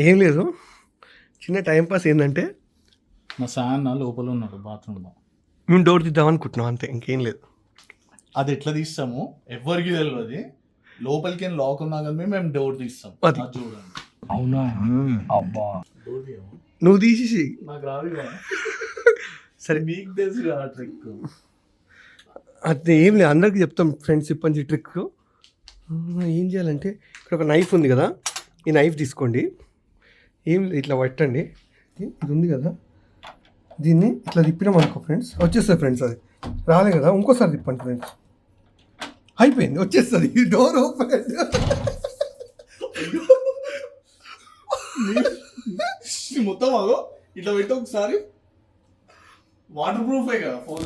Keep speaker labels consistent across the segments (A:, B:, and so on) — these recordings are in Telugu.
A: ఏం లేదు, చిన్న టైంపాస్ ఏంటంటే
B: మా సాయన్న లోపల ఉన్నాడు బాత్రూంలో.
A: మేము డోర్ తీద్దాం అనుకుంటున్నాం అంతే, ఇంకేం లేదు.
B: అది ఎట్లా తీస్తాము ఎవరికి తెలియదు. లోపలికి లాక్ ఉన్నా కానీ మేము డోర్ తీస్తాం.
A: అది.
B: అది చూడండి.
A: అవునా?
B: అబ్బా డోర్ తీయము.
A: నువ్వు తీసేసి
B: నాకు రాదు కదా.
A: సరే,
B: మీకు తెలుసు కదా ట్రిక్.
A: అది ఏం లేదు, అందరికి చెప్తాం ఫ్రెండ్స్ ఇప్పటి ట్రిక్. ఏం చేయాలంటే ఇక్కడ ఒక నైఫ్ ఉంది కదా, ఈ నైఫ్ తీసుకోండి. ఏం లేదు, ఇట్లా పట్టండి. ఇది ఉంది కదా, దీన్ని ఇట్లా తిప్పినాం అనుకో ఫ్రెండ్స్, వచ్చేస్తుంది ఫ్రెండ్స్. అది రాలే కదా, ఇంకోసారి తిప్పండి ఫ్రెండ్స్, అయిపోయింది, వచ్చేస్తుంది. Door open.
B: మొత్తం అదో ఇట్లా పెట్టి ఒకసారి వాటర్ ప్రూఫే కదా ఫోన్.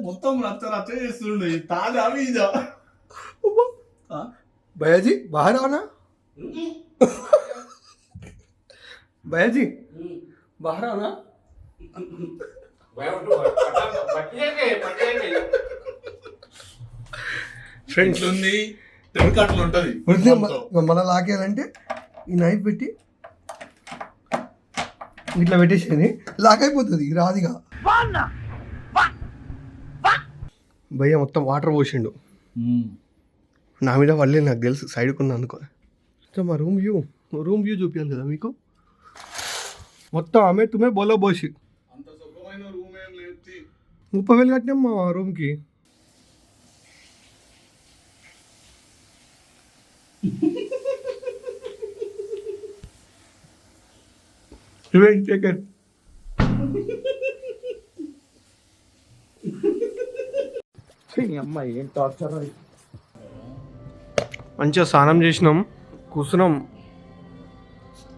B: మొత్తం రచ్చ రచ్చ చేస్తుండే. తాజా ఇదా
A: భయాజీ బాగా ఆనా? భయాజీ బాగా ఆనా? ఫ్రెండ్స్
B: ఉంది అట్లా ఉంటుంది.
A: మన లాకేయాలంటే ఈ నైఫ్ పెట్టి ఇట్లా పెట్టేసేది, లాక్ అయిపోతుంది, రాదిగా. భయ్య మొత్తం వాటర్ పోసిండు నా మీద, వాళ్ళే నాకు తెలుసు సైడ్కి ఉన్నా అనుకో. మా రూమ్ వ్యూ చూపించాలి కదా మీకు. మొత్తం ఆమె తుమ్మే బోలో పోసి
B: అంత సుఖమైన రూమ్ ఏం లేదు.
A: 30,000 కట్టినాం మా రూమ్కి. మంచిగా స్నానం చేసినాం, కూర్చున్నాం.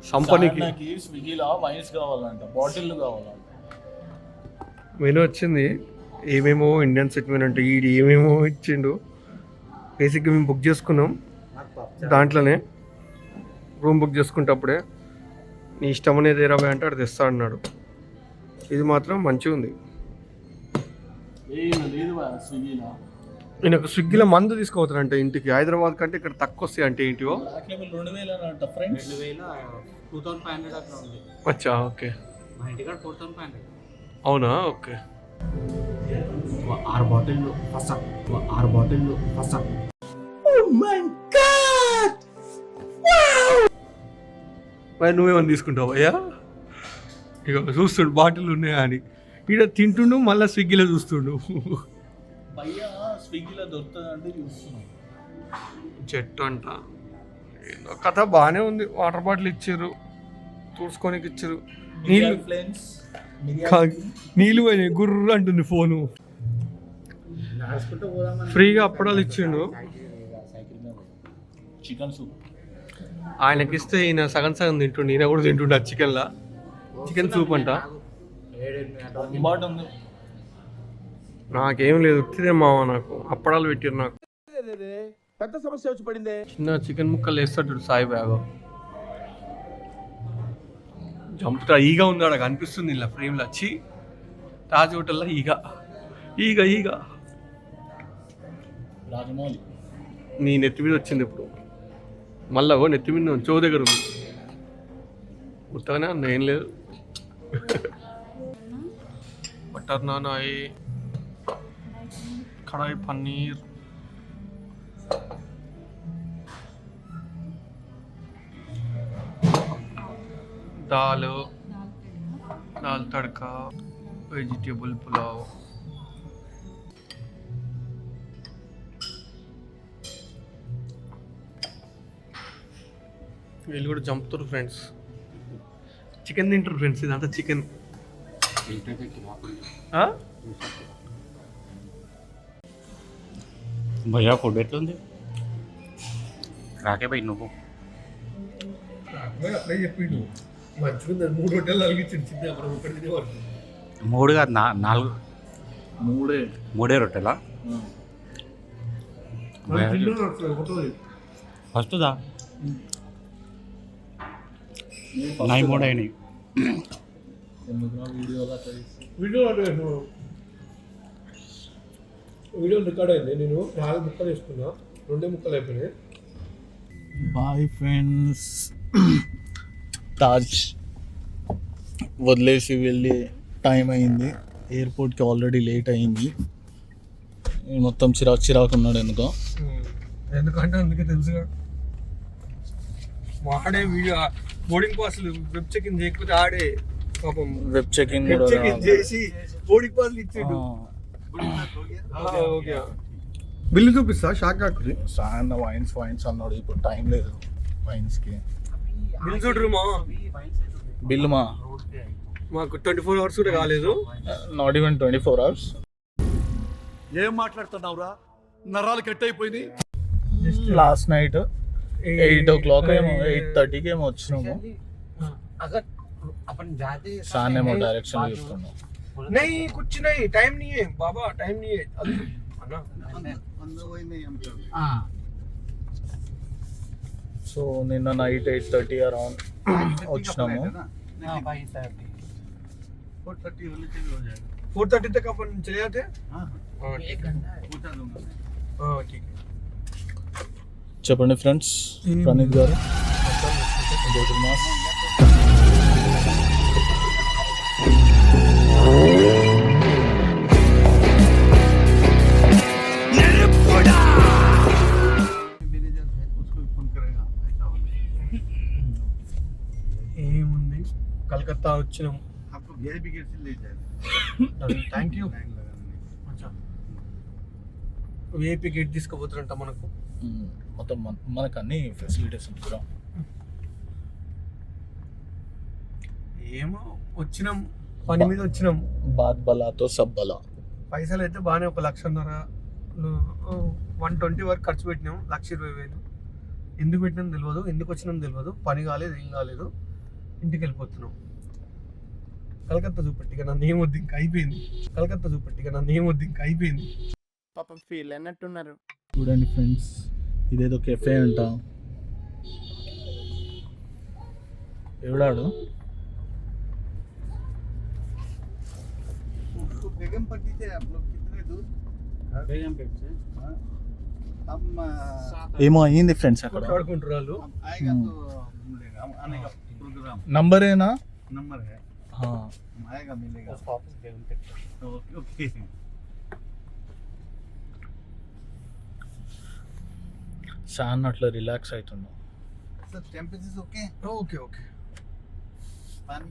A: సంపనికి
B: స్విగ్గీలో వైన్స్ కావాలంట, బాటిల్ కావాలంట.
A: మెనూ వచ్చింది, ఏమేమో ఇండియన్ సెట్ మెనూ అంటే ఈడు ఏమేమో ఇచ్చిండు. బేసిక్గా మేము బుక్ చేసుకున్నాం దాంట్లోనే, రూమ్ బుక్ చేసుకుంటప్పుడే నీ ఇష్టం అనేది ఇరవై అంటే అటు తెస్తా అన్నాడు. ఇది మాత్రం మంచిగా ఉంది. నేను ఒక స్విగ్గీలో మందు తీసుకోవతానంట ఇంటికి, హైదరాబాద్ కంటే ఇక్కడ తక్కువ వస్తాయి అంటే ఏంటివో. అచ్చా, ఓకే. అవునా, ఓకే.
B: 6 bottle first.
A: మరి నువ్వేమని తీసుకుంటావు అయ్యా? ఇక చూస్తుండు బాటిల్ ఉన్నాయా అని, ఇక్కడ తింటుండు, మళ్ళీ స్విగ్గీలో చూస్తుండు.
B: భయ్యా స్విగ్గీలో దొరుకుతుంది అంటే చూస్తున్నాం.
A: చెట్టు అంట ఏదో కథ బాగానే ఉంది. వాటర్ బాటిల్ ఇచ్చారు, చూసుకోనికి ఇచ్చారు. నీళ్ళు పోయినాయి, గుర్రు అంటుంది ఫోను. ఫ్రీగా అప్పడాలు ఇచ్చిండు.
B: చికెన్ సూప్
A: ఆయనకిస్తే ఈయన సగం సగం తింటుండు, ఈయన కూడా తింటుండు ఆ చికెన్లా. చికెన్ సూప్ అంట. నాకేం లేదు, ఉత్తిదే మావా, నాకు అప్పడాలు పెట్టారు. నాకు
C: పెద్ద సమస్య వచ్చి పడింది.
A: చిన్న చికెన్ ముక్కలు వేస్తాడు సాయి బ్యాగ్. జంపుతా ఈగ ఉంది అక్కడ కనిపిస్తుంది ఇలా ఫ్రేమ్లో. వచ్చి తాజ్ హోటల్లో ఈగ ఈగ ఈగ
B: రాజమౌళి
A: నీ నెత్తి మీద వచ్చింది ఇప్పుడు. మళ్ళా నెత్తి మీద చెవు దగ్గర ఉంది. ఉత్తగానే అన్న, ఏం లేదు. బటర్ నాన్, కడాయి పన్నీర్, దాల్ తడకా, వెజిటేబుల్ పులావ్. వీళ్ళు కూడా చంపుతారు ఫ్రెండ్స్, చికెన్ తింటారు ఫ్రెండ్స్. ఇదంతా చికెన్.
D: భయ్యా ఫుడ్ ఎట్లుంది? రాకే భయ్ నువ్వు
A: అప్పుడే చెప్పిండు మంచిగా 3 హోటల్ అలిగించింది. చిన్న ఒకటి తినేవాడు.
D: 3 కాదు 4.
B: 3
D: రొట్టెలా? ఫస్ట్ దా 3 అయినాయి.
A: వీడియో రికార్డ్ అయింది. నేను 4 ముక్కలు వేసుకున్నా, 2 ముక్కలు అయిపోయినాయి.
B: Bye friends. తాజ్ వదిలేసి వెళ్ళి టైం అయింది. ఎయిర్పోర్ట్కి ఆల్రెడీ లేట్ అయింది. మొత్తం చిరాకు ఉన్నాడు ఎందుకో.
A: ఎందుకంటే అందుకే తెలుసుగా ఆడే video boarding pass web check in చేయకపోతే ఆడే పాపం
B: web checking
A: web check in చేసి బోర్డింగ్ పాస్ ఇచ్చాడు. ఓకే బిల్లు చూపిస్తా షాక్ కాకపోతే
B: సాయన్న వైన్స్ అన్నాడు. ఇప్పుడు టైం లేదు వైన్స్కి.
A: బిల్ చూడరుమా
B: బిల్లు
A: మాకు 24 hours కూడా కాలేదు.
B: Not even 24 hours.
C: ఏం మాట్లాడుతున్నావురా, నరాలు కట్ అయిపోయింది.
B: లాస్ట్ నైట్ 8 o'clock ఏమో 8:30కి ఏమో వచ్చినాము. సాన్ ఏమో డైరెక్షన్ చెప్తున్నాం.
A: नहीं कुछ नहीं, टाइम नहीं है बाबा, टाइम नहीं है अन्ना.
B: సో నిన్న నైట్ 8:30 అరౌండ్ వచ్చినాము.
A: 4:30 तक अपन चले जाते हैं. हाँ ठीक है.
B: చెప్పండి ఫ్రెండ్స్. ప్రణీత్ గారు మాస్
A: ఏముంది కలకత్తా వచ్చినాం. Thank you. విఐపి గేట్ తీసుకుపోతారంట మనకు.
B: మొత్తం మనకు అన్ని ఫెసిలిటీస్ ఉంటాయి.
A: ఏమో వచ్చినాం, పని మీద వచ్చినాం.
B: బాత్ బలాతో సబ్ బలా.
A: పైసలు అయితే బాగానే 1,00,000 120 వరకు ఖర్చు పెట్టినాం. 1,20,000 ఎందుకు పెట్టినాం తెలియదు, ఎందుకు వచ్చినాం తెలియదు. పని కాలేదు, ఏం కాలేదు. ఇంటికి వెళ్ళిపోతున్నాం. కలకత్తా చూపెట్టిగా నన్ను ఏమొద్దు ఇంకా అయిపోయింది. కలకత్తా చూపెట్టిగా నన్ను ఏమొద్దు ఇంకా అయిపోయింది.
C: పాపం ఫీల్ అన్నట్టున్నారు.
B: చూడండి ఫ్రెండ్స్, ఇదేదో కెఫే అంట. ఎవడాడు?
C: बेगमपट्टी से आप लोग कितने दूर? बेगमपेट से हम
B: ఏమో అయ్యింది ఫ్రెండ్స్ అక్కడ.
A: ఆడుకుంటారు వాళ్ళు.
C: आएगा तो मिलेगा, हम आने का प्रोग्राम
B: నంబరేనా?
C: नंबर है, आएगा मिलेगा. Okay okay.
B: సాన్ అట్లా రిలాక్స్ అవుతున్నాం.
C: Sir temperature okay?
A: Okay okay.
C: पानी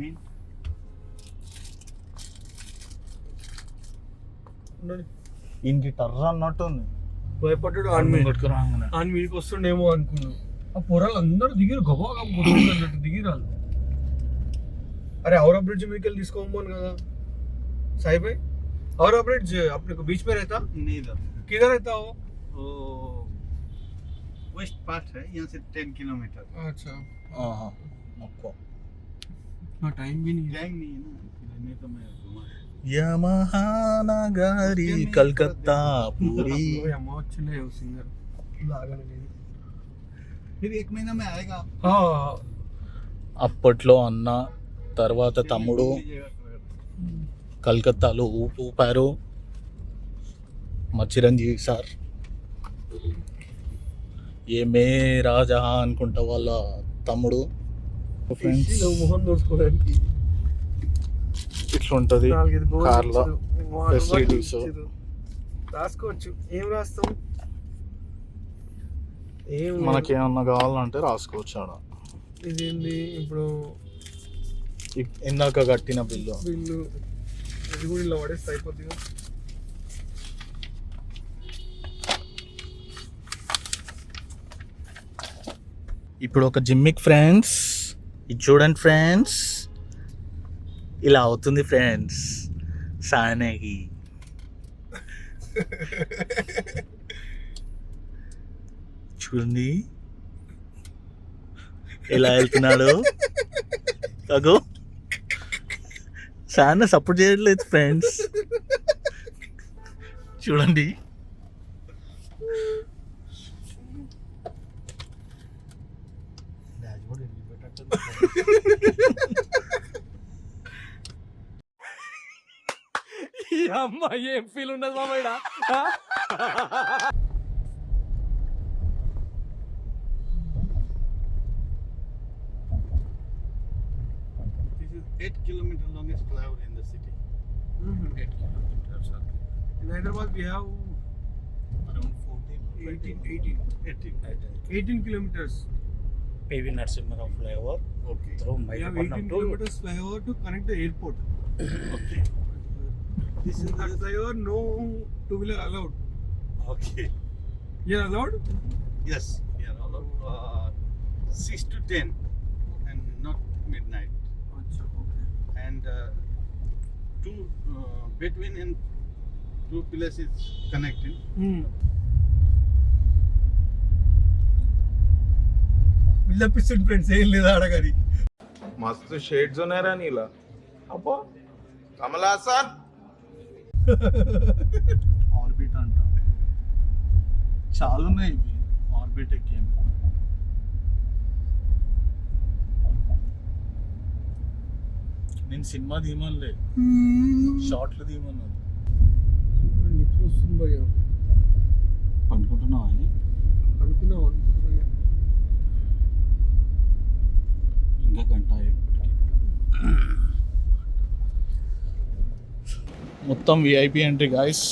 C: मीन
B: ఇంటి టర్ర అన్నట్టు ఉంది.
A: భయపడ్డాడు. ఆన్ మీదకి వస్తుండేమో అనుకున్నాం. ఆ పొరాలు అందరూ దిగిరు, గబా గబుతున్నట్టు దిగిరాలు. अरे हावड़ा ब्रिज में निकल తీసుకోమని కదా साहिब भाई. हावड़ा ब्रिज अपने को बीच में रहता?
C: नहीं इधर.
A: किधर रहता हो?
C: वो वेस्ट पार्ट है, यहाँ से 10 किलोमीटर.
A: अच्छा
B: మొత్తం
A: हाँ टाइम भी नहीं है.
C: टाइम नहीं है ना, नहीं तो मैं घुमा.
B: యమహానగరి కలకత్తా పూరి.
A: अम्मा अच्छे सिंगर लागा नहीं.
C: फिर 1 महीना में आएगा.
A: हाँ
B: అప్పట్లో అన్న తర్వాత తమ్ముడు కలకత్తాలో ఊపారు. మా చిరంజీవి సార్ ఏమే రాజా అనుకుంటా వాళ్ళ తమ్ముడు. ఫ్రెండ్స్
A: మొహం దోసుకోవడానికి
B: ఇట్లా ఉంటుంది కార్లో ఫెసిలిటీస్.
A: రాసుకోవచ్చు. ఏం రాస్తాం? ఏం
B: మనకేమన్నా కావాలంటే రాసుకోవచ్చు ఆడ.
A: ఇదేంది ఇప్పుడు
B: ఇందాక కట్టిన బిల్లు.
A: ఇది కూడా ఇలా పడేస్తే అయిపోతుంది.
B: ఇప్పుడు ఒక జిమ్మిక్ ఫ్రెండ్స్, ఇది చూడండి ఫ్రెండ్స్, ఇలా అవుతుంది ఫ్రెండ్స్ సానేకి. చూడండి ఎలా వెళ్తున్నాడు. అగో సాన్న సపోర్ట్ చేయట్లేదు ఫ్రెండ్స్. చూడండి
A: అమ్మా ఏం ఫీల్ ఉండదు మామయ్య.
C: 8 kilometer longest flyover in the city. 8 kilometers.
A: In Hyderabad we have
C: Around
A: 18 kilometers.
D: PV Narasimha Rao flyover
C: Okay.
D: Through
A: We have 18
D: Mehdipatnam to
A: kilometers flyover to connect the airport.
C: Okay. This is
A: That flyover, no two-wheeler allowed.
C: okay.
A: You are allowed?
C: Yes. Yeah. Allowed. 6 to 10, and not midnight.
A: Okay.
C: And two between and two pillars is connecting.
A: పిల్లపిస్తుంది ఫ్రెండ్స్ ఏం లేదా అడగని
E: मस्त शेड्स नाही रा नीला अप्पा कमला असा
B: ఆర్బిట్ అంట చాలా ఉన్నాయి ఇవి ఆర్బిట్ ఎక్కి నేను సినిమా తీయమనిలే షార్ట్లు తీయమన్నాను
A: నిద్ర వస్తుంది భయ్యా
D: పండుకుంటున్నావా
A: అనుకున్నాం భయ్యా
D: ఇంకా గంట ఎయిర్పోర్ట్కి
B: మొత్తం విఐపి ఎంట్రీ గాయస్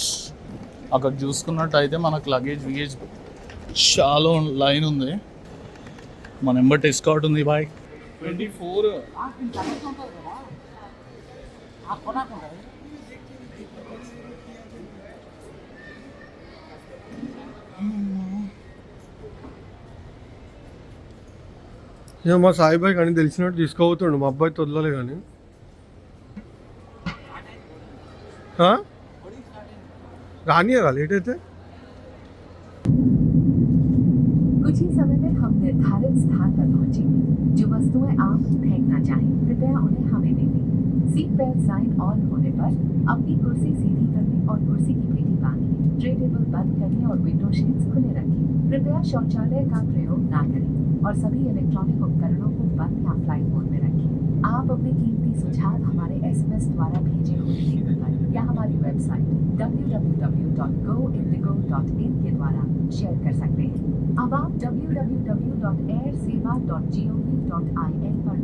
B: అక్కడ చూసుకున్నట్టయితే మనకు లగేజ్ చాలా లైన్ ఉంది మన ఎంబర్ ఎస్కాట్ ఉంది బాయ్ 24
A: ఇక మా సాయిబాయి కానీ తెలిసినట్టు తీసుకోబోతుండు మా అబ్బాయి తొదలలే కానీ రానియరా లేట్ అయితే
F: कुछ ही समय में हम निर्धारित स्थान पर पहुंचेंगे। जो वस्तुएं आप फेंकना चाहें कृपया उन्हें हमें दे दें। सीट बेल्ट साइन ऑन होने पर अपनी कुर्सी सीधी करने और कुर्सी की पेटी बांधें। ट्रे टेबल बंद करने और विंडो शेड्स खुले रखें। कृपया शौचालय का प्रयोग ना करें और सभी इलेक्ट्रॉनिक उपकरणों को बंद या फ्लाइट मोड में रखें। आप अपने कीमती सुझाव हमारे SMS द्वारा भेजे हुए लिंक पर या हमारी वेबसाइट www.goindigo.in के द्वारा शेयर कर सकते हैं। अब आप www.airseva.gov.in पर